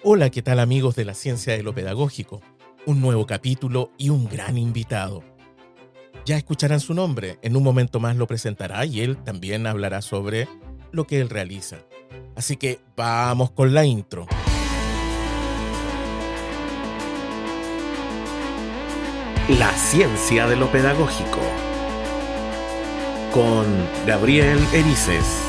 Hola, ¿qué tal amigos de la ciencia de lo pedagógico? Un nuevo capítulo y un gran invitado. Ya escucharán su nombre, en un momento más lo presentará y él también hablará sobre lo que él realiza. Así que vamos con la intro. La ciencia de lo pedagógico con Gabriel Erices.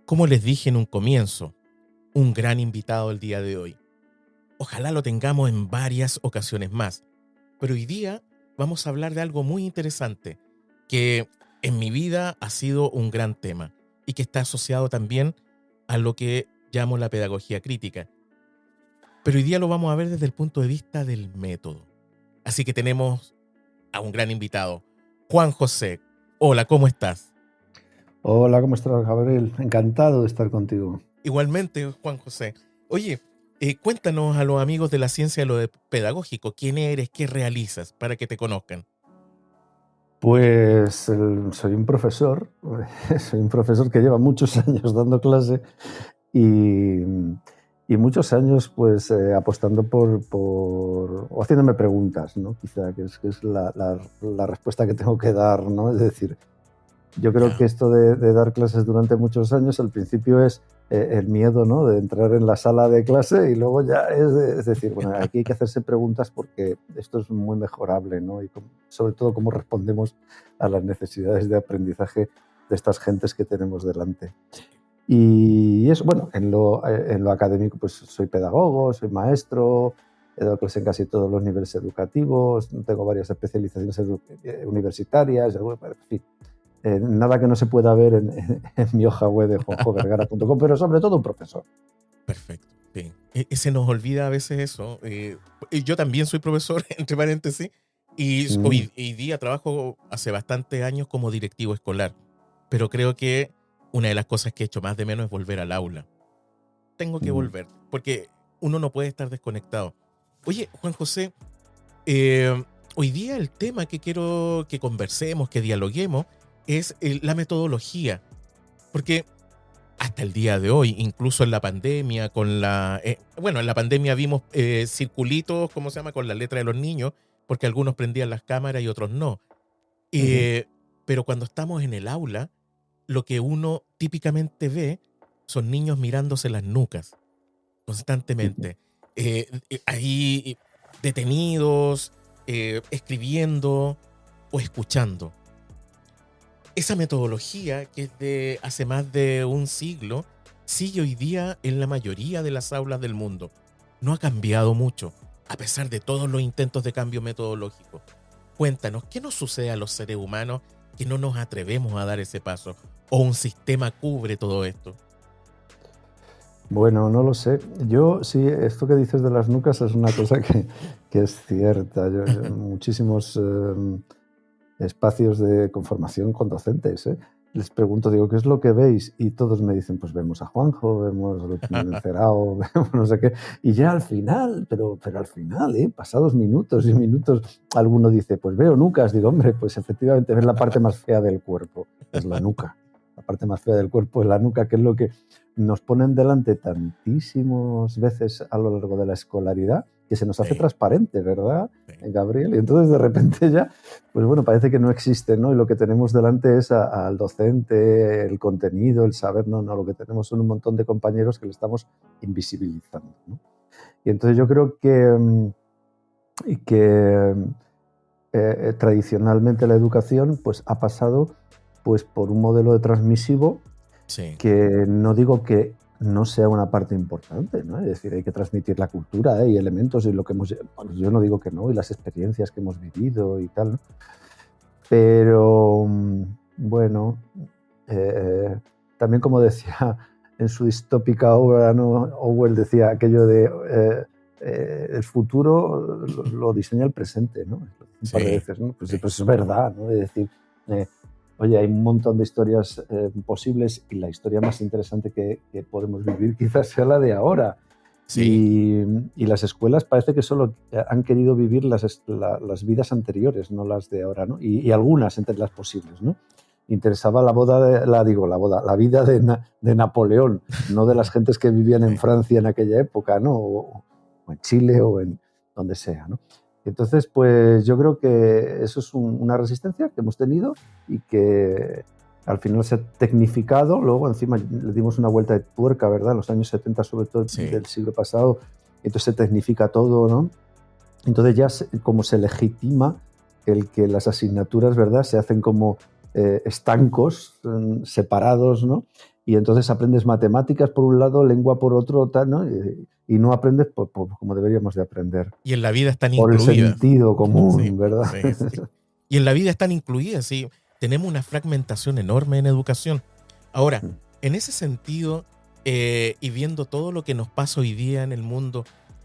Como les dije en un comienzo, un gran invitado el día de hoy. Ojalá lo tengamos en varias ocasiones más, pero hoy día vamos a hablar de algo muy interesante que en mi vida ha sido un gran tema y que está asociado también a lo que llamo la pedagogía crítica. Pero hoy día lo vamos a ver desde el punto de vista del método. Así que tenemos a un gran invitado, Juan José. Hola, ¿cómo estás? Hola, ¿cómo estás, Gabriel? Encantado de estar contigo. Igualmente, Juan José. Oye, cuéntanos a los amigos de la ciencia de lo pedagógico, quién eres, qué realizas, para que te conozcan. Pues soy un profesor, soy un profesor que lleva muchos años dando clase y, y muchos años pues apostando o haciéndome preguntas, ¿no? Quizá que es la respuesta que tengo que dar, ¿no? Es decir, yo creo que esto de dar clases durante muchos años, al principio es el miedo, ¿no? De entrar en la sala de clase y luego ya es decir, bueno, aquí hay que hacerse preguntas porque esto es muy mejorable, ¿no? Y sobre todo cómo respondemos a las necesidades de aprendizaje de estas gentes que tenemos delante. Y eso, bueno, en lo académico pues soy pedagogo, soy maestro, he dado clase en casi todos los niveles educativos, tengo varias especializaciones universitarias, en fin. Nada que no se pueda ver en mi hoja web de juanjovergara.com, pero sobre todo un profesor. Perfecto. Sí. Se nos olvida a veces eso. Yo también soy profesor, entre paréntesis, y hoy día trabajo hace bastantes años como directivo escolar, pero creo que una de las cosas que he hecho más de menos es volver al aula. Tengo que volver, porque uno no puede estar desconectado. Oye, Juan José, hoy día el tema que quiero que conversemos, que dialoguemos, es la metodología. Porque hasta el día de hoy, incluso en la pandemia, en la pandemia vimos circulitos, ¿cómo se llama?, con la letra de los niños, porque algunos prendían las cámaras y otros no. Pero cuando estamos en el aula, lo que uno típicamente ve son niños mirándose las nucas constantemente. Ahí detenidos, escribiendo o escuchando. Esa metodología, que es de hace más de un siglo, sigue hoy día en la mayoría de las aulas del mundo. No ha cambiado mucho, a pesar de todos los intentos de cambio metodológico. Cuéntanos, ¿qué nos sucede a los seres humanos que no nos atrevemos a dar ese paso? ¿O un sistema cubre todo esto? Bueno, no lo sé. Yo sí, esto que dices de las nucas es una cosa que es cierta. Yo muchísimos espacios de conformación con docentes, les pregunto, digo, ¿qué es lo que veis? Y todos me dicen, pues vemos a Juanjo, vemos a Cerao, vemos no sé qué. Y ya al final, pero al final, pasados minutos y minutos, alguno dice, pues veo nucas. Digo, hombre, pues efectivamente ves la parte más fea del cuerpo, es la nuca. La parte más fea del cuerpo es la nuca, que es lo que nos ponen delante tantísimas veces a lo largo de la escolaridad, que se nos hace transparente, ¿verdad, Gabriel? Y entonces de repente ya, pues bueno, parece que no existe, ¿no? Y lo que tenemos delante es al docente, el contenido, el saber, no, lo que tenemos son un montón de compañeros que le estamos invisibilizando, ¿no? Y entonces yo creo que tradicionalmente la educación pues ha pasado pues por un modelo de transmisivo que no digo que no sea una parte importante, ¿no? Es decir, hay que transmitir la cultura y elementos y lo que hemos... Bueno, yo no digo que no, y las experiencias que hemos vivido y tal, ¿no? Pero, bueno, también como decía en su distópica obra, ¿no? Orwell decía aquello de el futuro lo diseña el presente, ¿no? Un par de veces, ¿no? Pues es verdad, ¿no? Es decir, oye, hay un montón de historias posibles y la historia más interesante que podemos vivir quizás sea la de ahora. Sí, Y las escuelas parece que solo han querido vivir las vidas anteriores, no las de ahora, ¿no? Y algunas entre las posibles, ¿no? Interesaba la vida de Napoleón, no de las gentes que vivían en sí. Francia en aquella época, ¿no? O en Chile o en donde sea, ¿no? Entonces, pues yo creo que eso es una resistencia que hemos tenido y que al final se ha tecnificado, luego encima le dimos una vuelta de tuerca, ¿verdad? En los años 70, sobre todo Sí. del siglo pasado, entonces se tecnifica todo, ¿no? Entonces ya como se legitima el que las asignaturas, ¿verdad? Se hacen como estancos, separados, ¿no? Y entonces aprendes matemáticas por un lado, lengua por otro, tal, ¿no? Y no aprendes como deberíamos de aprender, Y en la vida están por el incluidas. sentido Sí, común, pues, ¿verdad? sí, sí. Y en la vida están incluidas, sí. Tenemos una fragmentación enorme en educación. Ahora, en ese sentido, y viendo todo lo que nos pasa hoy día en el mundo,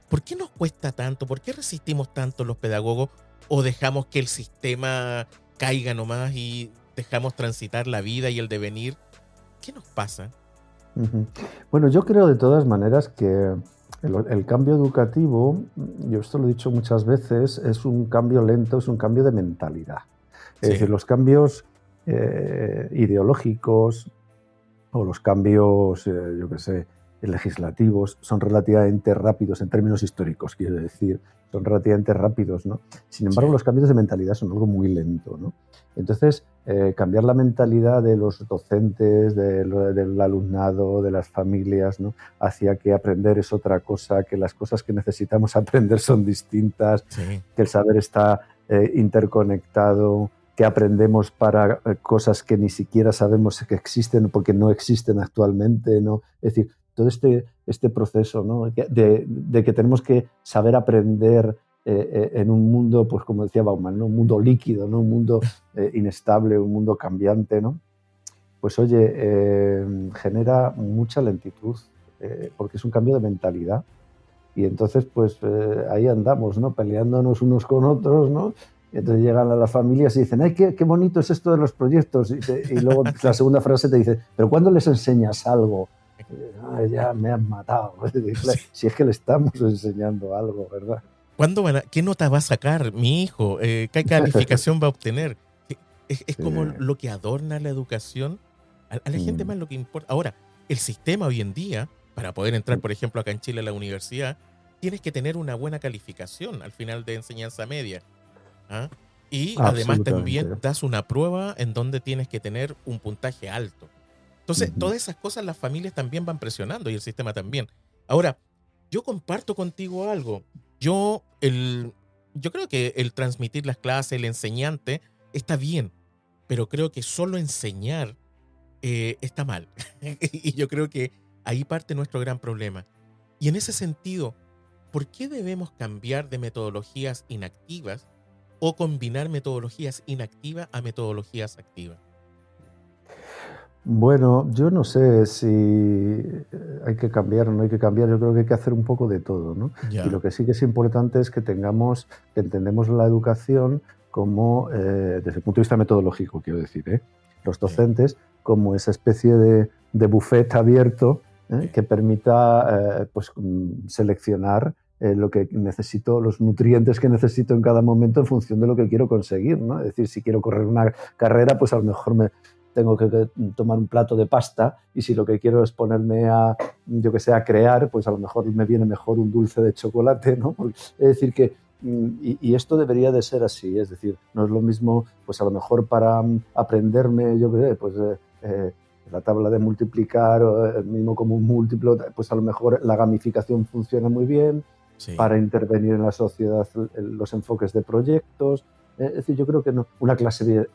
¿por qué nos cuesta tanto? ¿Por qué resistimos tanto los pedagogos o dejamos que el sistema caiga nomás y dejamos transitar la vida y el devenir? ¿Qué nos pasa? Ujú. Bueno, yo creo de todas maneras que el cambio educativo, yo esto lo he dicho muchas veces, es un cambio lento, es un cambio de mentalidad. Es decir, Sí, los cambios ideológicos o los cambios, yo qué sé, legislativos son relativamente rápidos en términos históricos, quiero decir, son relativamente rápidos, ¿no? Sin embargo, sí, los cambios de mentalidad son algo muy lento, ¿no? Entonces, cambiar la mentalidad de los docentes, del alumnado, de las familias, ¿no? Hacia que aprender es otra cosa, que las cosas que necesitamos aprender son distintas, sí, que el saber está interconectado, que aprendemos para cosas que ni siquiera sabemos que existen porque no existen actualmente, ¿no? Es decir, todo este proceso, ¿no? De que tenemos que saber aprender en un mundo, pues como decía Bauman, ¿no? Un mundo líquido, ¿no? Un mundo inestable, un mundo cambiante, ¿no? Pues oye, genera mucha lentitud, porque es un cambio de mentalidad. Y entonces, pues ahí andamos, ¿no? Peleándonos unos con otros, ¿no? Y entonces llegan a las familias y dicen, ¡ay, qué bonito es esto de los proyectos! Y luego la segunda frase te dice, ¿pero cuándo les enseñas algo? Ay, ya me han matado. sí. Si es que le estamos enseñando algo, ¿verdad? ¿Cuándo ¿qué nota va a sacar mi hijo? ¿Qué calificación va a obtener? Es Sí. como lo que adorna la educación. A la gente Mm, más lo que importa. Ahora, el sistema hoy en día, para poder entrar, mm, por ejemplo, acá en Chile a la universidad, tienes que tener una buena calificación al final de enseñanza media. ¿Ah? Y además también absolutamente. das una prueba en donde tienes que tener un puntaje alto. Entonces, Ujú. todas esas cosas las familias también van presionando y el sistema también. Ahora, yo comparto contigo algo. Yo, yo creo que el transmitir las clases, el enseñante, está bien, pero creo que solo enseñar está mal. Y yo creo que ahí parte nuestro gran problema. Y en ese sentido, ¿por qué debemos cambiar de metodologías inactivas o combinar metodologías inactivas a metodologías activas? Bueno, yo no sé si hay que cambiar o no hay que cambiar. Yo creo que hay que hacer un poco de todo, ¿no? Y Ya, lo que sí que es importante es que que entendemos la educación como, desde el punto de vista metodológico, quiero decir, ¿eh? Los sí, docentes como esa especie de buffet abierto, sí. que permita pues, seleccionar lo que necesito, los nutrientes que necesito en cada momento en función de lo que quiero conseguir, ¿no? Es decir, si quiero correr una carrera, pues a lo mejor tengo que tomar un plato de pasta y si lo que quiero es ponerme a, yo que sé, a crear, pues a lo mejor me viene mejor un dulce de chocolate, ¿no? Es decir que, y esto debería de ser así, es decir, no es lo mismo, pues a lo mejor para aprenderme, yo qué sé, pues la tabla de multiplicar o el mismo como un múltiplo, pues a lo mejor la gamificación funciona muy bien Sí. para intervenir en la sociedad, los enfoques de proyectos. Es decir, yo creo que no, una clase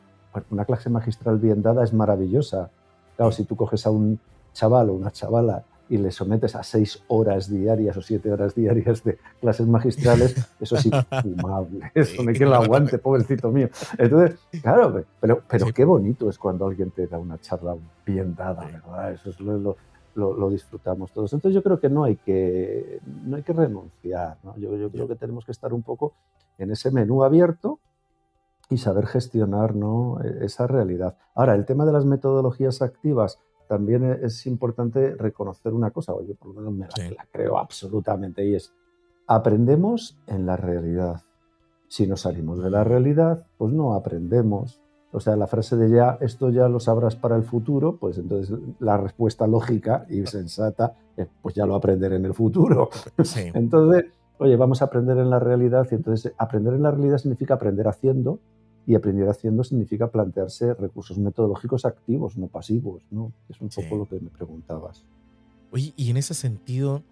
magistral bien dada es maravillosa. Claro, Sí. si tú coges a un chaval o una chavala y le sometes a 6 horas diarias o 7 horas diarias de clases magistrales, eso es infumable. Eso Sí, no hay que lo no, no. aguante, pobrecito mío. Entonces, claro, pero Sí, qué po, bonito es cuando alguien te da una charla bien dada, sí, ¿verdad? Eso es lo disfrutamos todos. Entonces yo creo que no hay que renunciar, ¿no? Yo creo ya, que tenemos que estar un poco en ese menú abierto y saber gestionar, ¿no? Esa realidad. Ahora, el tema de las metodologías activas, también es importante reconocer una cosa, o yo por lo menos Sí, la creo absolutamente, y es, aprendemos en la realidad. Si nos salimos de la mm, realidad, pues no aprendemos. O sea, la frase de ya, esto ya lo sabrás para el futuro, pues entonces la respuesta lógica y sensata es, pues ya lo aprenderé en el futuro. sí, Entonces, oye, vamos a aprender en la realidad, y entonces aprender en la realidad significa aprender haciendo, y aprender haciendo significa plantearse recursos metodológicos activos, no pasivos, ¿no? Es un poco sí. lo que me preguntabas. Oye, y en ese sentido,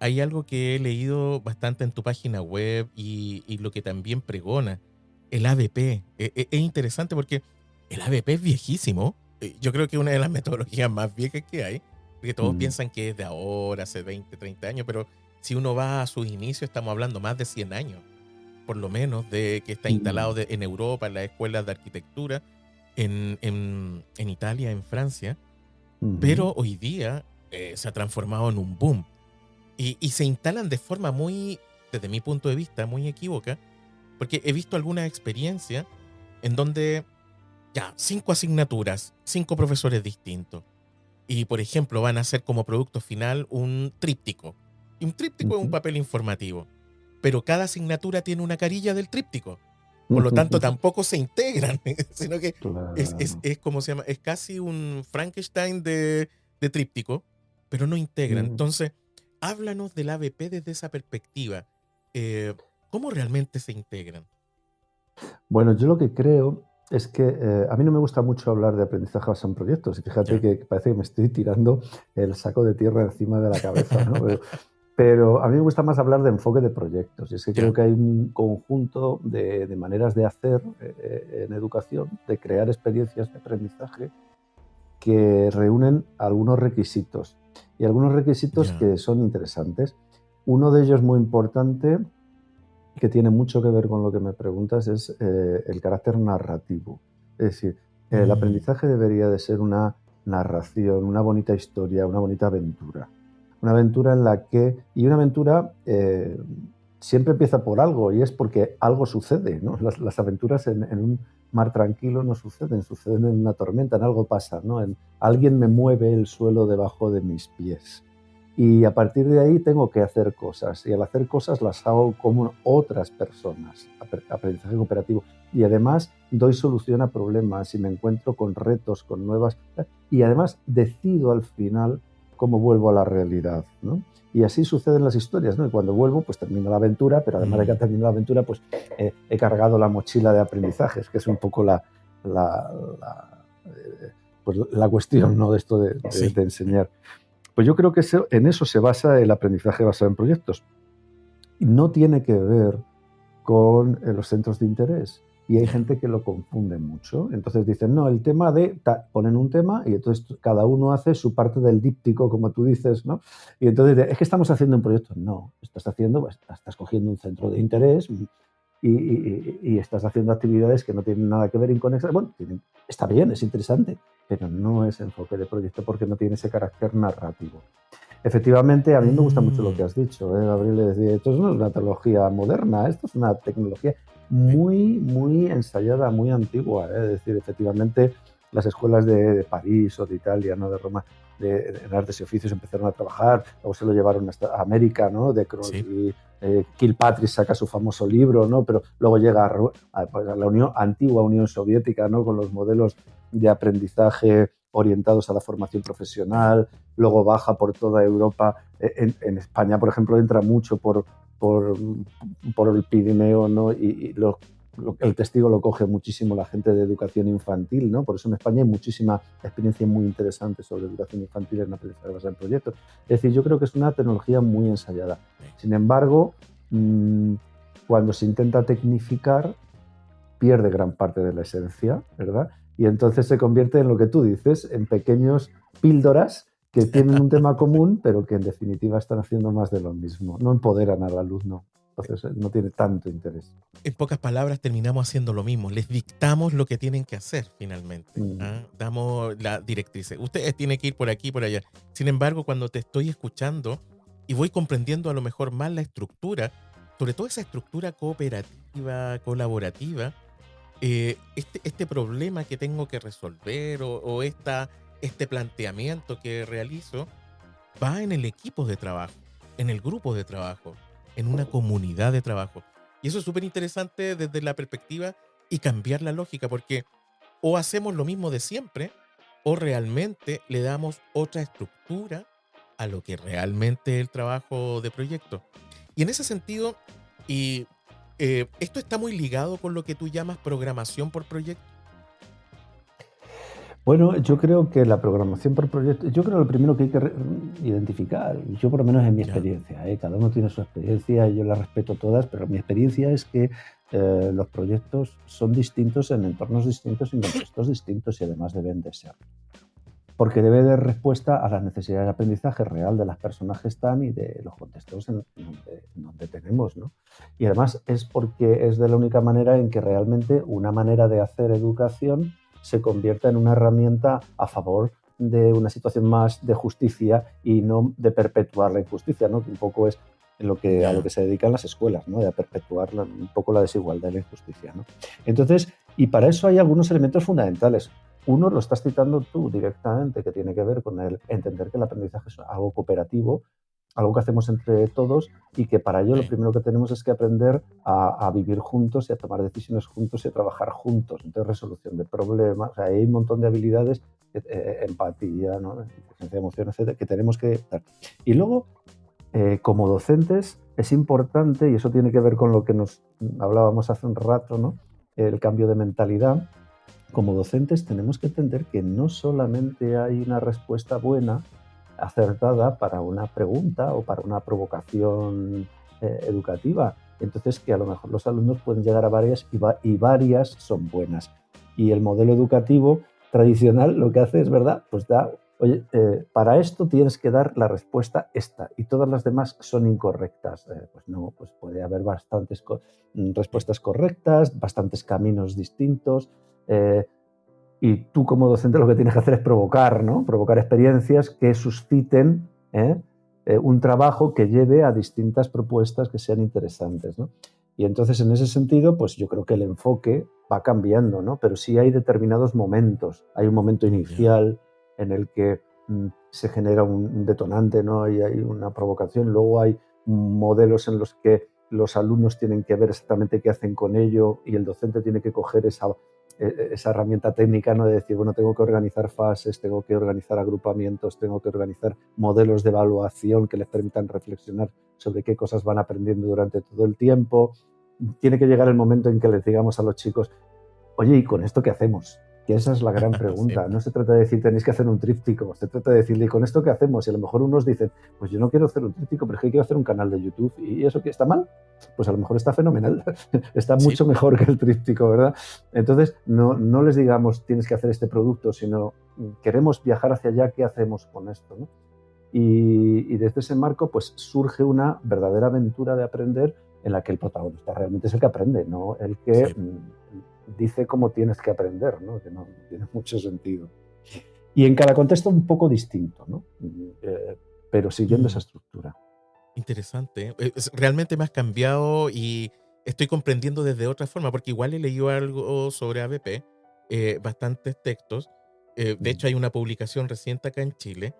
hay algo que he leído bastante en tu página web y lo que también pregona, el ABP. Es interesante porque el ABP es viejísimo. Yo creo que es una de las metodologías más viejas que hay, porque todos Mm, piensan que es de ahora, hace 20, 30 años, pero si uno va a sus inicios, estamos hablando más de 100 años, por lo menos, de que está instalado mm, en Europa, en las escuelas de arquitectura, en Italia, en Francia, ujú, pero hoy día se ha transformado en un boom. Y se instalan de forma muy, desde mi punto de vista, muy equívoca, porque he visto algunas experiencias en donde ya, 5 asignaturas, 5 profesores distintos. Y, por ejemplo, van a hacer como producto final un tríptico. Y un tríptico es un ujú, papel informativo. Pero cada asignatura tiene una carilla del tríptico. Por lo tanto, ujú. tampoco se integran, sino que Claro. es como se llama, es casi un Frankenstein de tríptico, pero no integran. Mm. Entonces, háblanos del ABP desde esa perspectiva. Eh, ¿Cómo realmente se integran? Bueno, yo lo que creo es que a mí no me gusta mucho hablar de aprendizaje basado en proyectos, y fíjate Ya. que parece que me estoy tirando el saco de tierra encima de la cabeza, ¿no? Pero a mí me gusta más hablar de enfoque de proyectos, y es que creo Ya. que hay un conjunto de maneras de hacer en educación, de crear experiencias de aprendizaje que reúnen algunos requisitos, y algunos requisitos Ya. que son interesantes. Uno de ellos muy importante, que tiene mucho que ver con lo que me preguntas, es el carácter narrativo. Es decir, el Mm, aprendizaje debería de ser una narración, una bonita historia, una bonita aventura. Una aventura en la que, y una aventura siempre empieza por algo, y es porque algo sucede, ¿no? Las aventuras en un mar tranquilo no suceden, suceden en una tormenta, en algo pasa, ¿no? Alguien me mueve el suelo debajo de mis pies. Y a partir de ahí tengo que hacer cosas, y al hacer cosas las hago como otras personas, aprendizaje cooperativo. Y además doy solución a problemas y me encuentro con retos, con nuevas... Y además decido al final cómo vuelvo a la realidad, ¿no? Y así suceden las historias, ¿no? Y cuando vuelvo, pues termino la aventura, pero además de que mm, termino la aventura, pues he cargado la mochila de aprendizajes, que es un poco la, pues la cuestión, ¿no? De esto sí. de enseñar. Pues yo creo que en eso se basa el aprendizaje basado en proyectos. No tiene que ver con los centros de interés. Y hay Ya. gente que lo confunde mucho. Entonces dicen, no, el tema de... ponen un tema y entonces cada uno hace su parte del díptico, como tú dices, ¿no? Y entonces es que estamos haciendo un proyecto. No, estás haciendo, pues, estás cogiendo un centro de interés y estás haciendo actividades que no tienen nada que ver inconexas. Bueno, está bien, es interesante, pero no es enfoque de proyecto porque no tiene ese carácter narrativo. Efectivamente, a mí me gusta mucho lo que Mm, has dicho, Gabriel. Es decir, esto no es una tecnología moderna, esto es una tecnología sí, muy, muy ensayada, muy antigua. Es decir, efectivamente, las escuelas de París o de Italia, ¿no? De Roma, en artes y oficios empezaron a trabajar, luego se lo llevaron hasta América, ¿no? sí. Y Kilpatrick saca su famoso libro, ¿no? Pero luego llega pues, a la antigua Unión Soviética, ¿no? Con los modelos de aprendizaje orientados a la formación Sí. profesional, luego baja por toda Europa. En España, por ejemplo, entra mucho por, por el Pirineo, ¿no? El testigo lo coge muchísimo la gente de educación infantil, ¿no? Por eso en España hay muchísima experiencia muy interesante sobre educación infantil en aprendizaje basado en proyectos. Es decir, yo creo que es una tecnología muy ensayada. Sí. Sin embargo, cuando se intenta tecnificar, pierde gran parte de la esencia, ¿verdad? Y entonces se convierte en lo que tú dices, en pequeños píldoras que tienen un tema común, pero que en definitiva están haciendo más de lo mismo. No empoderan al alumno, entonces no tiene tanto interés. En pocas palabras, terminamos haciendo lo mismo. Les dictamos lo que tienen que hacer finalmente. Mm, ¿Ah? Damos la directrices. Ustedes tienen que ir por aquí, por allá. Sin embargo, cuando te estoy escuchando y voy comprendiendo a lo mejor más la estructura, sobre todo esa estructura cooperativa, colaborativa, este problema que tengo que resolver o esta este planteamiento que realizo va en el equipo de trabajo, en el grupo de trabajo, en una comunidad de trabajo. Y eso es súper interesante desde la perspectiva y cambiar la lógica, porque o hacemos lo mismo de siempre o realmente le damos otra estructura a lo que realmente es el trabajo de proyecto. Y en ese sentido, y esto está muy ligado con lo que tú llamas programación por proyecto. Bueno, yo creo que la programación por proyecto, yo creo que lo primero que hay que identificar, y yo por lo menos en mi Ya, experiencia, cada uno tiene su experiencia, y yo las respeto todas, pero mi experiencia es que los proyectos son distintos en entornos distintos y en contextos distintos y además deben de ser. Porque debe dar respuesta a las necesidades de aprendizaje real de las personas que están y de los contextos en donde tenemos, ¿no? Y además es porque es de la única manera en que realmente una manera de hacer educación se convierta en una herramienta a favor de una situación más de justicia y no de perpetuar la injusticia, ¿no? Que un poco es a lo ya, que se dedican las escuelas, ¿no? De perpetuar un poco la desigualdad y la injusticia, ¿no? Entonces, y para eso hay algunos elementos fundamentales. Uno lo estás citando tú directamente, que tiene que ver con el entender que el aprendizaje es algo cooperativo, algo que hacemos entre todos y que para ello lo sí, primero que tenemos es que aprender a vivir juntos y a tomar decisiones juntos y a trabajar juntos. Entonces, resolución de problemas, o sea, hay un montón de habilidades, empatía, ¿no? Inteligencia de emoción, etcétera, que tenemos que dar. Y luego, como docentes, es importante, y eso tiene que ver con lo que nos hablábamos hace un rato, ¿no? El cambio de mentalidad. Como docentes tenemos que entender que no solamente hay una respuesta buena, acertada para una pregunta o para una provocación educativa. Entonces, que a lo mejor los alumnos pueden llegar a varias y varias son buenas. Y el modelo educativo tradicional lo que hace es, ¿verdad? Pues da, oye, para esto tienes que dar la respuesta esta y todas las demás son incorrectas. Pues no, pues puede haber bastantes sí, respuestas correctas, bastantes caminos distintos. eh, y tú como docente lo que tienes que hacer es provocar, ¿no? Provocar experiencias que susciten un trabajo que lleve a distintas propuestas que sean interesantes, ¿no? Y entonces en ese sentido, pues yo creo que el enfoque va cambiando, ¿no? Pero sí hay determinados momentos. Hay un momento ya, inicial en el que se genera un detonante, ¿no? Y hay una provocación. Luego hay modelos en los que los alumnos tienen que ver exactamente qué hacen con ello y el docente tiene que coger esa herramienta técnica, ¿no? De decir, bueno, tengo que organizar fases, tengo que organizar agrupamientos, tengo que organizar modelos de evaluación que les permitan reflexionar sobre qué cosas van aprendiendo durante todo el tiempo. Tiene que llegar el momento en que les digamos a los chicos, oye, ¿y con esto qué hacemos? Que esa es la gran sí, pregunta. No se trata de decir tenéis que hacer un tríptico, se trata de decirle, ¿y con esto qué hacemos? Y a lo mejor unos dicen, pues yo no quiero hacer un tríptico, pero es que quiero hacer un canal de YouTube. ¿Y eso qué está mal? Pues a lo mejor está fenomenal, está sí, mucho mejor que el tríptico, ¿verdad? Entonces, no les digamos tienes que hacer este producto, sino queremos viajar hacia allá, ¿qué hacemos con esto? ¿No? Y desde ese marco, pues surge una verdadera aventura de aprender en la que el protagonista realmente es el que aprende, no el que sí. dice cómo tienes que aprender, ¿no? Que no tiene mucho sentido. Y en cada contexto un poco distinto, ¿no? Pero siguiendo esa Mm, estructura. interesante. Realmente me has cambiado y estoy comprendiendo desde otra forma, porque igual he leído algo sobre ABP, bastantes textos. De Mm. hecho, hay una publicación reciente acá en Chile.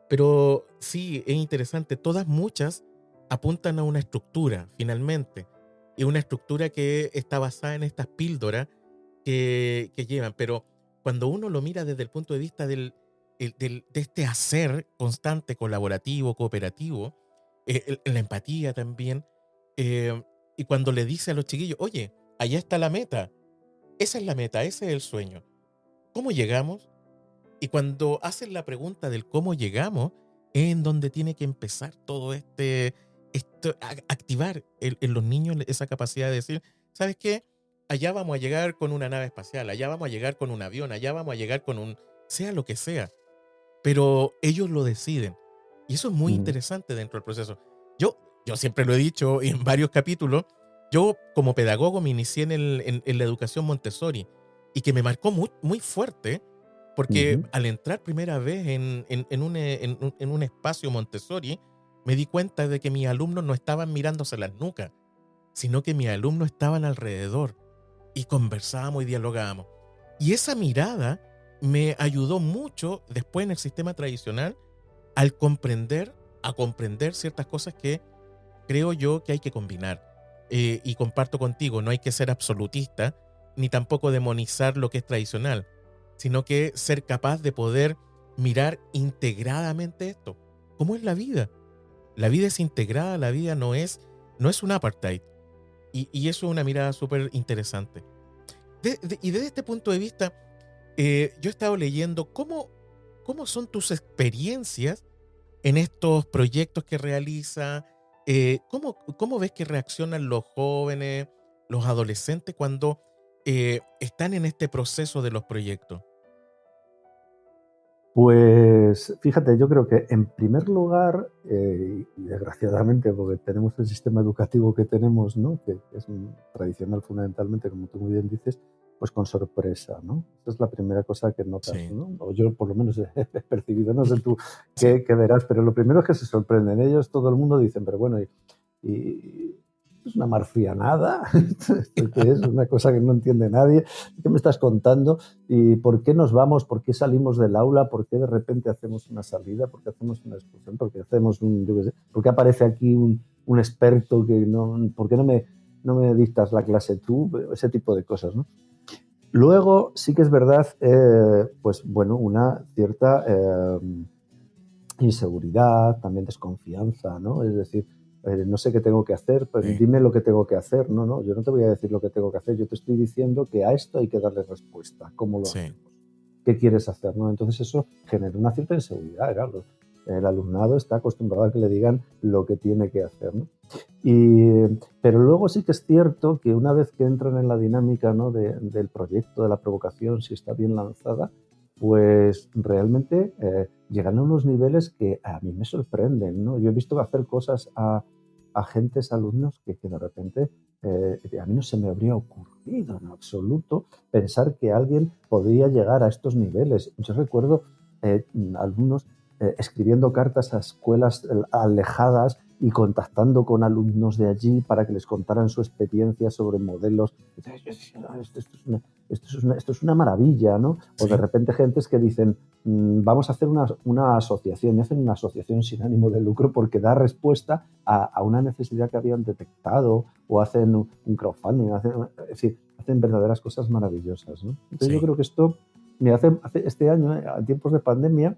Pero sí, es interesante. Todas, muchas, apuntan a una estructura, finalmente. Y una estructura que está basada en estas píldoras que llevan. Pero cuando uno lo mira desde el punto de vista de este hacer constante, colaborativo, cooperativo, la empatía también, eh, y cuando le dice a los chiquillos, oye, allá está la meta, esa es la meta, ese es el sueño. ¿Cómo llegamos? Y cuando hacen la pregunta del cómo llegamos, es en donde tiene que empezar todo activar en los niños esa capacidad de decir, ¿sabes qué? Allá vamos a llegar con una nave espacial, allá vamos a llegar con un avión, allá vamos a llegar con sea lo que sea, pero ellos lo deciden. Y eso es muy Mm. interesante dentro del proceso. Yo siempre lo he dicho en varios capítulos, yo como pedagogo me inicié en la educación Montessori y que me marcó muy, muy fuerte porque Ujú. al entrar primera vez en un espacio Montessori, me di cuenta de que mis alumnos no estaban mirándose las nucas, sino que mis alumnos estaban alrededor y conversábamos y dialogábamos. Y esa mirada me ayudó mucho después en el sistema tradicional a comprender ciertas cosas que creo yo que hay que combinar. Y comparto contigo, no hay que ser absolutista, ni tampoco demonizar lo que es tradicional, sino que ser capaz de poder mirar integradamente esto. ¿Cómo es la vida? La vida es integrada, la vida no es un apartheid. Y eso es una mirada súper interesante. Y desde este punto de vista, yo he estado leyendo cómo son tus experiencias en estos proyectos que realiza. ¿Cómo ves que reaccionan los jóvenes, los adolescentes cuando están en este proceso de los proyectos? Pues fíjate, yo creo que en primer lugar, y desgraciadamente, porque tenemos el sistema educativo que tenemos, ¿no? Que es tradicional fundamentalmente, como tú muy bien dices, pues con sorpresa, ¿no? Esa es la primera cosa que notas, Sí, ¿no? O yo por lo menos he percibido, no sé tú sí, qué verás, pero lo primero es que se sorprenden ellos, todo el mundo dicen, pero bueno, y es una marcianada, ¿esto qué es? Una cosa que no entiende nadie, ¿qué me estás contando? ¿Y por qué nos vamos? ¿Por qué salimos del aula? ¿Por qué de repente hacemos una salida? ¿Por qué hacemos una excursión? ¿Por qué hacemos yo qué sé? ¿Por qué aparece aquí un experto que no? ¿Por qué no me dictas la clase tú? Ese tipo de cosas, ¿no? Luego sí que es verdad, pues bueno, una cierta inseguridad, también desconfianza, ¿no? Es decir, no sé qué tengo que hacer, pues sí, dime lo que tengo que hacer. No, no, yo no te voy a decir lo que tengo que hacer, yo te estoy diciendo que a esto hay que darle respuesta. ¿Cómo lo sí, hacemos? ¿Qué quieres hacer? ¿No? Entonces eso genera una cierta inseguridad, claro. El alumnado está acostumbrado a que le digan lo que tiene que hacer, ¿no? Pero luego sí que es cierto que una vez que entran en la dinámica, ¿no? Del proyecto, de la provocación, si está bien lanzada, pues realmente llegan a unos niveles que a mí me sorprenden, ¿no? Yo he visto hacer cosas a agentes, alumnos, que de repente a mí no se me habría ocurrido en absoluto pensar que alguien podría llegar a estos niveles. Yo recuerdo alumnos escribiendo cartas a escuelas alejadas y contactando con alumnos de allí para que les contaran su experiencia sobre modelos. Entonces, yo decía, "No, esto es una maravilla, ¿no?". O de sí, repente gentes que dicen, vamos a hacer una asociación, y hacen una asociación sin ánimo de lucro porque da respuesta a una necesidad que habían detectado, o hacen un crowdfunding, es decir, hacen verdaderas cosas maravillosas, ¿no? Entonces yo sí, creo que esto, me hace este año, a tiempos de pandemia,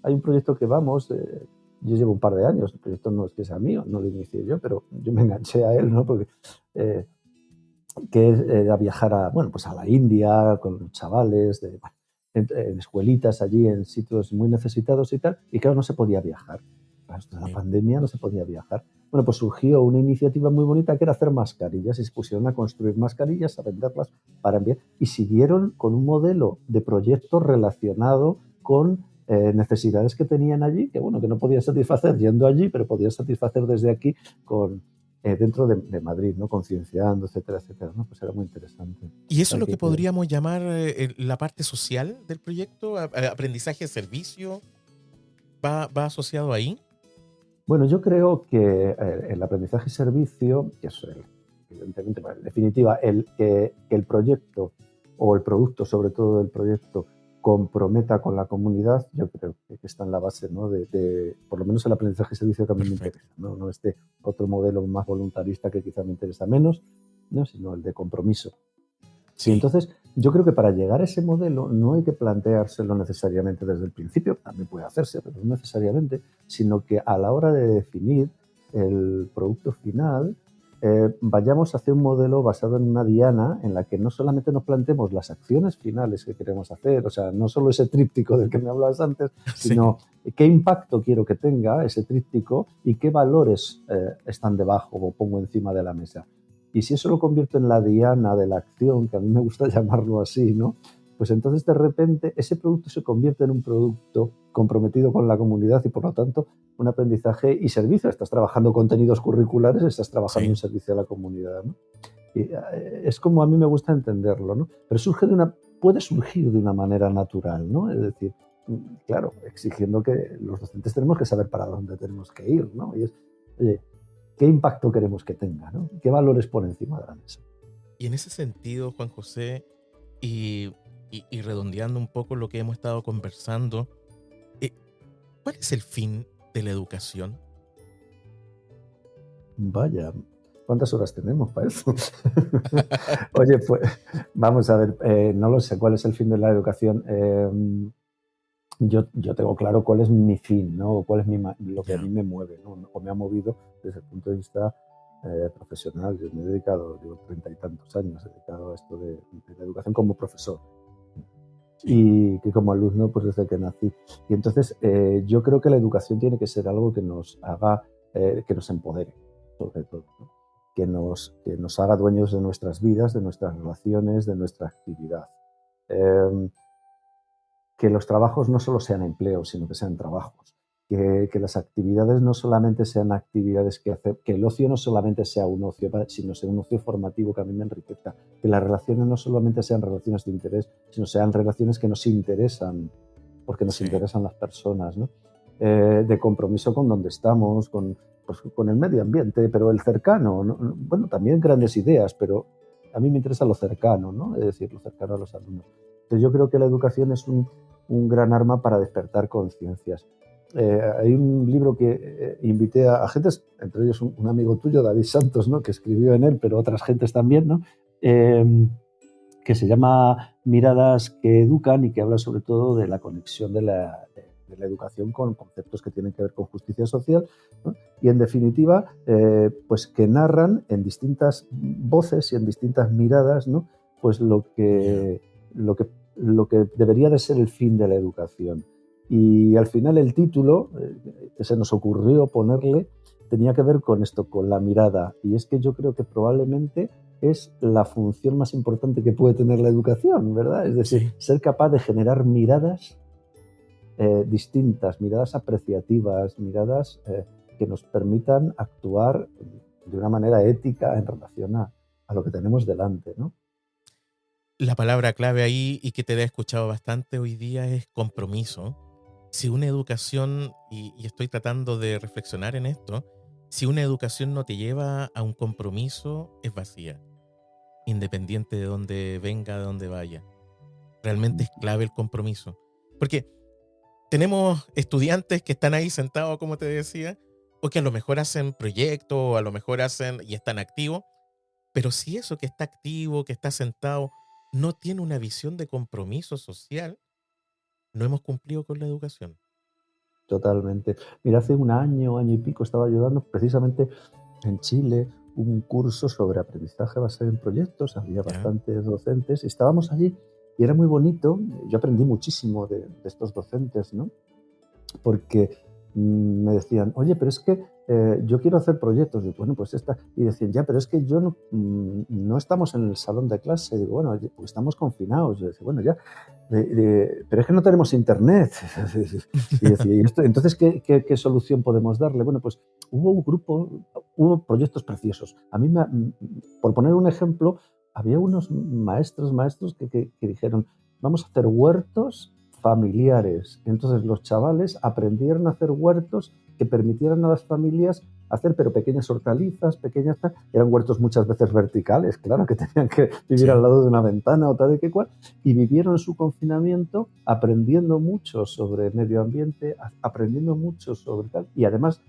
hay un proyecto que vamos, yo llevo un par de años, el proyecto no es que sea mío, no lo inicié yo, pero yo me enganché a él, ¿no? Porque, eh, que es a viajar bueno, pues a la India con los chavales, bueno, en escuelitas allí, en sitios muy necesitados y tal, y claro, no se podía viajar. Claro, esto de la sí, pandemia no se podía viajar. Bueno, pues surgió una iniciativa muy bonita que era hacer mascarillas y se pusieron a construir mascarillas, a venderlas para enviar y siguieron con un modelo de proyecto relacionado con necesidades que tenían allí, que bueno, que no podían satisfacer yendo allí, pero podían satisfacer desde aquí con, dentro de Madrid, ¿no? Concienciando, etcétera, etcétera, ¿no? Pues era muy interesante. ¿Y O eso es sea lo que podríamos llamar la parte social del proyecto? ¿Aprendizaje de servicio? ¿Va asociado ahí? bueno, yo creo que el aprendizaje y servicio, que es evidentemente, bueno, en definitiva, que el proyecto o el producto, sobre todo del proyecto, comprometa con la comunidad, yo creo que está en la base, ¿no? Por lo menos el aprendizaje y servicio que a mí me Perfecto. interesa, ¿no? No este otro modelo más voluntarista que quizá me interesa menos, ¿no? Sino el de compromiso. Y Sí, entonces yo creo que para llegar a ese modelo no hay que planteárselo necesariamente desde el principio, también puede hacerse, pero no necesariamente, sino que a la hora de definir el producto final, vayamos hacia un modelo basado en una diana en la que no solamente nos planteemos las acciones finales que queremos hacer, o sea, no solo ese tríptico del que me hablabas antes, sí, sino qué impacto quiero que tenga ese tríptico y qué valores están debajo o pongo encima de la mesa. Y si eso lo convierto en la diana de la acción, que a mí me gusta llamarlo así, ¿no? Pues entonces de repente ese producto se convierte en un producto comprometido con la comunidad y por lo tanto un aprendizaje y servicio. Estás trabajando contenidos curriculares, estás trabajando sí. un servicio a la comunidad, ¿no? Y es como a mí me gusta entenderlo, ¿no? Pero puede surgir de una manera natural, ¿no? Es decir, claro, exigiendo que los docentes tenemos que saber para dónde tenemos que ir, ¿no? Y es, oye, ¿qué impacto queremos que tenga, ¿no? ¿Qué valores pone encima de la mesa? Y en ese sentido, Juan José, y, y redondeando un poco lo que hemos estado conversando, eh, ¿cuál es el fin de la educación? Vaya, ¿cuántas horas tenemos para eso? Oye, pues vamos a ver, no lo sé cuál es el fin de la educación. Yo tengo claro cuál es mi fin, ¿no? O cuál es lo que a Ya, mí me mueve, ¿no? O me ha movido desde el punto de vista profesional. Yo me he dedicado, llevo 30 y tantos años dedicado a esto de la educación como profesor sí, y que como alumno, pues desde que nací. Y entonces yo creo que la educación tiene que ser algo que nos haga, que nos empodere, sobre todo, ¿no? Que nos haga dueños de nuestras vidas, de nuestras relaciones, de nuestra actividad. Eh, que los trabajos no solo sean empleos, sino que sean trabajos. Que las actividades no solamente sean actividades que el ocio no solamente sea un ocio, sino sea un ocio formativo que a mí me enriquezca. Que las relaciones no solamente sean relaciones de interés, sino sean relaciones que nos interesan, porque nos sí, interesan las personas, ¿no? De compromiso con donde estamos, pues, con el medio ambiente, pero el cercano, ¿no? Bueno, también grandes ideas, pero a mí me interesa lo cercano, ¿no? Es decir, lo cercano a los alumnos. Entonces yo creo que la educación es un gran arma para despertar conciencias. Hay un libro que invité a gentes, entre ellos un amigo tuyo, David Santos, ¿no? Que escribió en él, pero otras gentes también, ¿no? Que se llama Miradas que educan y que habla sobre todo de la conexión de la educación con conceptos que tienen que ver con justicia social, ¿no? Y en definitiva, pues que narran en distintas voces y en distintas miradas, ¿no? Pues ya, lo que, lo que debería de ser el fin de la educación. Y al final el título que se nos ocurrió ponerle tenía que ver con esto, con la mirada. Y es que yo creo que probablemente es la función más importante que puede tener la educación, ¿verdad? Es decir, sí. ser capaz de generar miradas distintas, miradas apreciativas, miradas que nos permitan actuar de una manera ética en relación a lo que tenemos delante, ¿no? La palabra clave ahí y que te he escuchado bastante hoy día es compromiso. Si una educación, y estoy tratando de reflexionar en esto, si una educación no te lleva a un compromiso, es vacía, independiente de dónde venga, de dónde vaya. Realmente es clave el compromiso. Porque tenemos estudiantes que están ahí sentados, como te decía, o que a lo mejor hacen proyectos, o a lo mejor hacen y están activos, pero si eso que está activo, que está sentado, no tiene una visión de compromiso social, no hemos cumplido con la educación. Totalmente. Mira, hace un año y pico estaba ayudando precisamente en Chile un curso sobre aprendizaje basado en proyectos, había ¿Ya? bastantes docentes y estábamos allí y era muy bonito, yo aprendí muchísimo de estos docentes, ¿no? Porque me decían, oye, pero es que yo quiero hacer proyectos. Digo, bueno, pues esta. Y decían, ya, pero es que yo no, no estamos en el salón de clase. Digo, bueno, pues estamos confinados. Yo decía, bueno, ya, pero es que no tenemos internet. Y decía, entonces, ¿qué solución podemos darle? Bueno, pues hubo un grupo, hubo proyectos preciosos. A mí, por poner un ejemplo, había unos maestros que dijeron, vamos a hacer huertos familiares. Entonces los chavales aprendieron a hacer huertos que permitieran a las familias hacer pero pequeñas hortalizas, pequeñas tal. Eran huertos muchas veces verticales, claro, que tenían que vivir al Sí, lado de una ventana o tal y que cual, y vivieron su confinamiento aprendiendo mucho sobre medio ambiente, aprendiendo mucho sobre tal, y además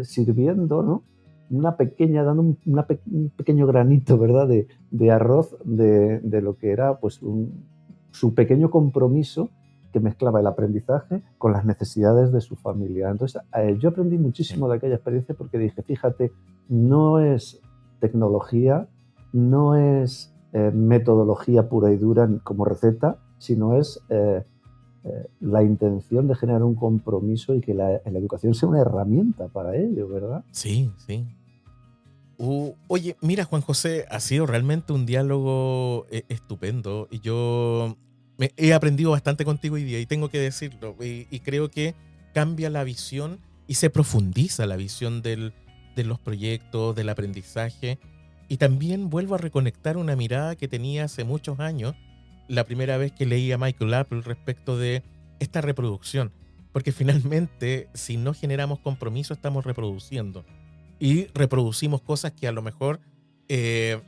sirviendo, ¿no? Dando un pequeño granito, ¿verdad? De arroz de lo que era pues su pequeño compromiso que mezclaba el aprendizaje con las necesidades de su familia. Entonces, yo aprendí sí. muchísimo de aquella experiencia porque dije, fíjate, no es tecnología, no es metodología pura y dura como receta, sino es la intención de generar un compromiso y que la educación sea una herramienta para ello, ¿verdad? Sí, sí. Oye, mira, Juan José, ha sido realmente un diálogo estupendo y yo he aprendido bastante contigo hoy día y tengo que decirlo. Y creo que cambia la visión y se profundiza la visión de los proyectos, del aprendizaje. Y también vuelvo a reconectar una mirada que tenía hace muchos años, la primera vez que leí a Michael Apple respecto de esta reproducción. Porque finalmente, si no generamos compromiso, estamos reproduciendo y reproducimos cosas que a lo mejor eh,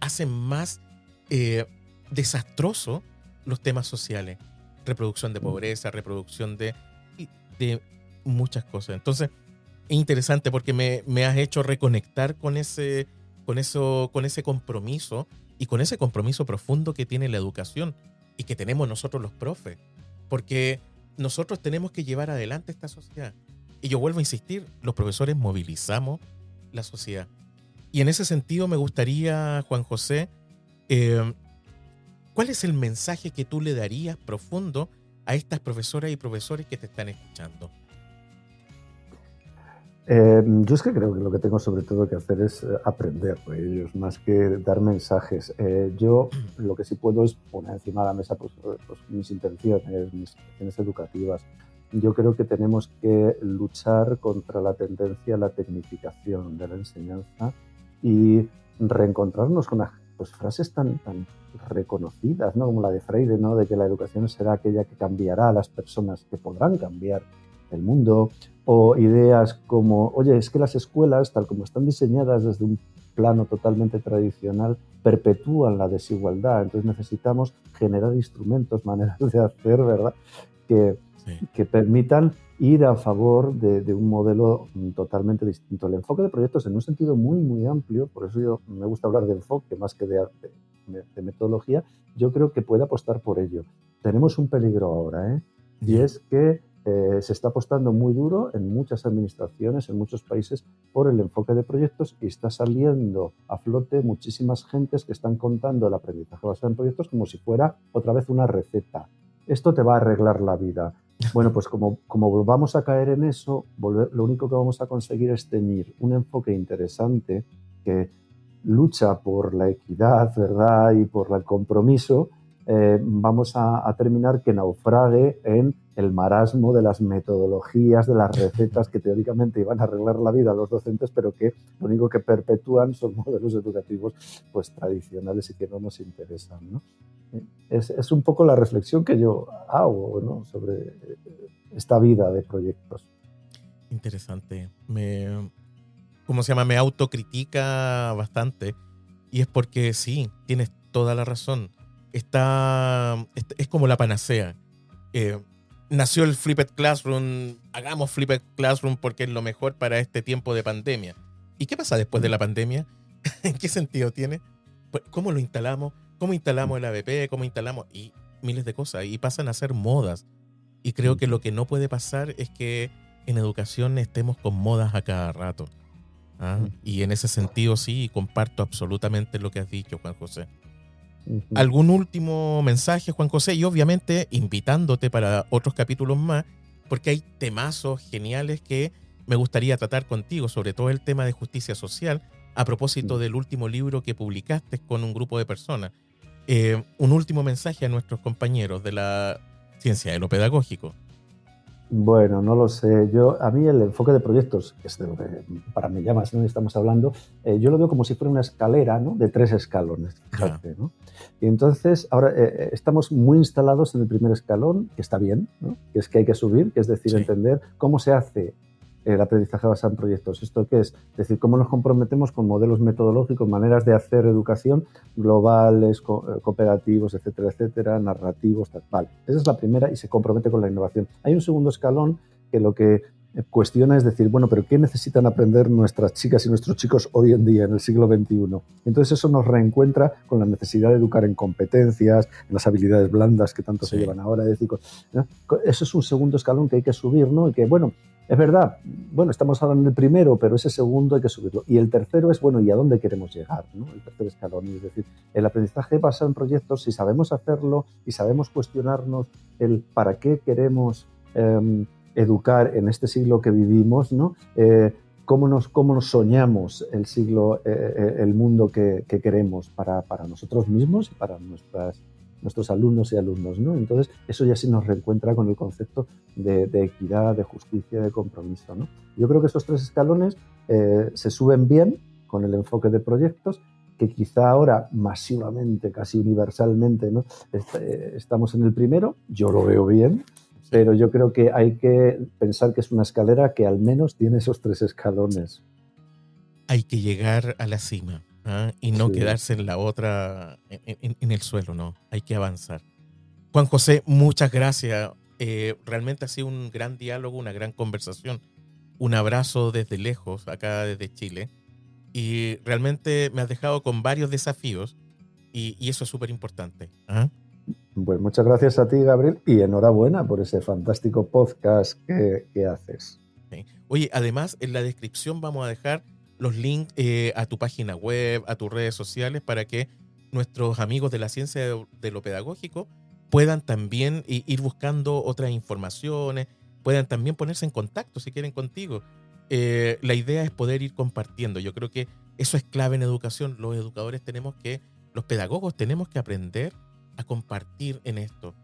hacen más eh, desastroso los temas sociales, reproducción de pobreza, reproducción de muchas cosas. Entonces, es interesante porque me has hecho reconectar con ese compromiso y con ese compromiso profundo que tiene la educación y que tenemos nosotros los profes, porque nosotros tenemos que llevar adelante esta sociedad. Y yo vuelvo a insistir, los profesores movilizamos la sociedad. Y en ese sentido me gustaría, Juan José, ¿cuál es el mensaje que tú le darías profundo a estas profesoras y profesores que te están escuchando? Yo es que creo que lo que tengo sobre todo que hacer es aprender de ellos, más que dar mensajes. Yo lo que sí puedo es poner encima de la mesa pues, mis intenciones, mis intenciones educativas. Yo creo que tenemos que luchar contra la tendencia a la tecnificación de la enseñanza y reencontrarnos con pues, frases tan reconocidas, ¿no? Como la de Freire, ¿no? De que la educación será aquella que cambiará a las personas, que podrán cambiar el mundo, o ideas como, oye, es que las escuelas, tal como están diseñadas desde un plano totalmente tradicional, perpetúan la desigualdad. Entonces necesitamos generar instrumentos, maneras de hacer, ¿verdad?, que permitan ir a favor de un modelo totalmente distinto. El enfoque de proyectos en un sentido muy, muy amplio, por eso yo me gusta hablar de enfoque más que de metodología, yo creo que puede apostar por ello. Tenemos un peligro ahora, ¿eh? Y es que se está apostando muy duro en muchas administraciones, en muchos países, por el enfoque de proyectos y está saliendo a flote muchísimas gentes que están contando el aprendizaje basado en proyectos como si fuera otra vez una receta. Esto te va a arreglar la vida. Bueno, pues como volvamos a caer en eso, lo único que vamos a conseguir es tener un enfoque interesante que lucha por la equidad, ¿verdad?, y por el compromiso. Vamos a terminar que naufrague en el marasmo de las metodologías, de las recetas que teóricamente iban a arreglar la vida a los docentes, pero que lo único que perpetúan son modelos educativos pues tradicionales y que no nos interesan, ¿no? Es un poco la reflexión que yo hago, ¿no?, sobre esta vida de proyectos. Interesante. ¿Cómo se llama? Me autocritica bastante. Y es porque sí, tienes toda la razón. Es como la panacea. Nació el Flipped Classroom, hagamos Flipped Classroom porque es lo mejor para este tiempo de pandemia. ¿Y qué pasa después de la pandemia? ¿En qué sentido tiene? Pues, ¿cómo lo instalamos? ¿Cómo instalamos el ABP? ¿Cómo instalamos? Y miles de cosas. Y pasan a ser modas. Y creo que lo que no puede pasar es que en educación estemos con modas a cada rato. Y en ese sentido sí, comparto absolutamente lo que has dicho, Juan José. ¿Algún último mensaje, Juan José? Y obviamente invitándote para otros capítulos más, porque hay temazos geniales que me gustaría tratar contigo, sobre todo el tema de justicia social, a propósito del último libro que publicaste con un grupo de personas. Un último mensaje a nuestros compañeros de la ciencia de lo pedagógico. Bueno, no lo sé. A mí el enfoque de proyectos, que es de lo que para mí llama, si no estamos hablando, yo lo veo como si fuera una escalera, ¿no?, de 3 escalones. Fíjate, ¿no? Y entonces ahora estamos muy instalados en el primer escalón, que está bien, ¿no?, que es que hay que subir, que es decir, entender cómo se hace el aprendizaje basado en proyectos. ¿Esto qué es? Es decir, cómo nos comprometemos con modelos metodológicos, maneras de hacer educación globales, cooperativos, etcétera, etcétera, narrativos, tal. Vale. Esa es la primera y se compromete con la innovación. Hay un segundo escalón que lo que cuestiona es decir, bueno, pero ¿qué necesitan aprender nuestras chicas y nuestros chicos hoy en día, en el siglo XXI? Entonces eso nos reencuentra con la necesidad de educar en competencias, en las habilidades blandas que tanto se llevan ahora. Es decir, ¿no?, eso es un segundo escalón que hay que subir, ¿no? Y que, bueno, es verdad, bueno, estamos hablando del primero, pero ese segundo hay que subirlo. Y el tercero es, bueno, ¿y a dónde queremos llegar?, ¿no? El tercer escalón. Es decir, el aprendizaje basado en proyectos, si sabemos hacerlo y sabemos cuestionarnos el para qué queremos educar en este siglo que vivimos, ¿no? ¿Cómo nos soñamos el siglo, el mundo que queremos para nosotros mismos y para nuestros alumnos y alumnos, ¿no? Entonces, eso ya sí nos reencuentra con el concepto de equidad, de justicia, de compromiso, ¿no? Yo creo que esos 3 escalones se suben bien con el enfoque de proyectos, que quizá ahora masivamente, casi universalmente, ¿no?, estamos en el primero. Yo lo veo bien, pero yo creo que hay que pensar que es una escalera que al menos tiene esos 3 escalones. Hay que llegar a la cima, y no quedarse en la otra, en el suelo, no. Hay que avanzar. Juan José, muchas gracias. Realmente ha sido un gran diálogo, una gran conversación. Un abrazo desde lejos, acá desde Chile. Y realmente me has dejado con varios desafíos y eso es súper importante. ¿Ah? Pues muchas gracias a ti, Gabriel, y enhorabuena por ese fantástico podcast que haces. Sí. Oye, además en la descripción vamos a dejar los links a tu página web, a tus redes sociales, para que nuestros amigos de la ciencia de lo pedagógico puedan también ir buscando otras informaciones, puedan también ponerse en contacto si quieren contigo. La idea es poder ir compartiendo. Yo creo que eso es clave en educación. Los pedagogos tenemos que aprender a compartir en esto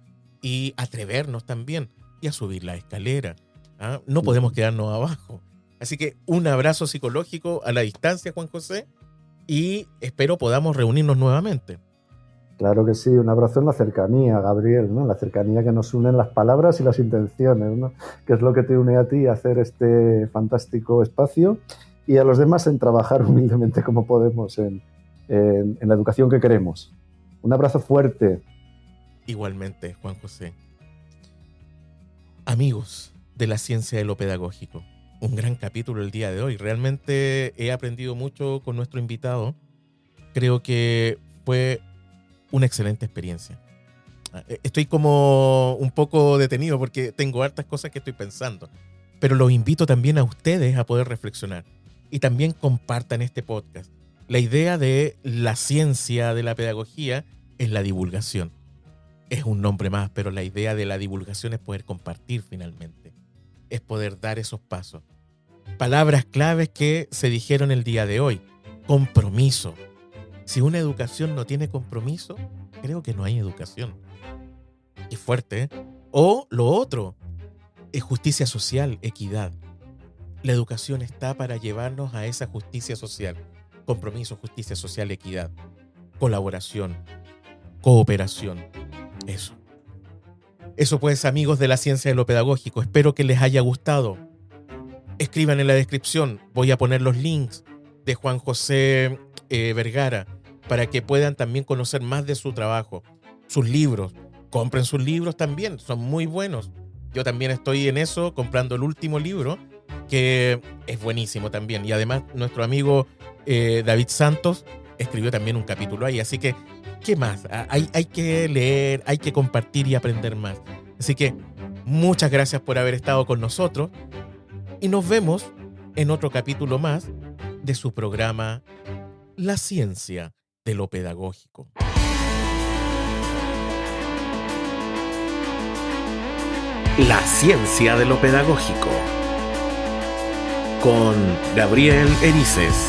y atrevernos también y a subir la escalera. ¿Ah? No podemos quedarnos abajo. Así que un abrazo psicológico a la distancia, Juan José, y espero podamos reunirnos nuevamente. Claro que sí, un abrazo en la cercanía, Gabriel, ¿no? En la cercanía que nos unen las palabras y las intenciones, ¿no? Que es lo que te une a ti a hacer este fantástico espacio y a los demás en trabajar humildemente como podemos en la educación que queremos. Un abrazo fuerte. Igualmente, Juan José. Amigos de la ciencia de lo pedagógico, un gran capítulo el día de hoy. Realmente he aprendido mucho con nuestro invitado. Creo que fue una excelente experiencia. Estoy como un poco detenido porque tengo hartas cosas que estoy pensando, pero los invito también a ustedes a poder reflexionar y también compartan este podcast. La idea de la ciencia de la pedagogía es la divulgación. Es un nombre más, pero la idea de la divulgación es poder compartir finalmente. Es poder dar esos pasos. Palabras claves que se dijeron el día de hoy. Compromiso. Si una educación no tiene compromiso, creo que no hay educación. Qué fuerte, ¿eh? O lo otro, es justicia social, equidad. La educación está para llevarnos a esa justicia social. Compromiso, justicia social, equidad. Colaboración, cooperación. Eso pues, amigos de la ciencia de lo pedagógico. Espero que les haya gustado. Escriban en la descripción. Voy a poner los links de Juan José Vergara para que puedan también conocer más de su trabajo, sus libros. Compren sus libros también, son muy buenos. Yo también estoy en eso, comprando el último libro, que es buenísimo también. Y además nuestro amigo David Santos escribió también un capítulo ahí. Así que, ¿qué más? Hay que leer, hay que compartir y aprender más. Así que muchas gracias por haber estado con nosotros y nos vemos en otro capítulo más de su programa La Ciencia de lo Pedagógico. La Ciencia de lo Pedagógico con Gabriel Erices.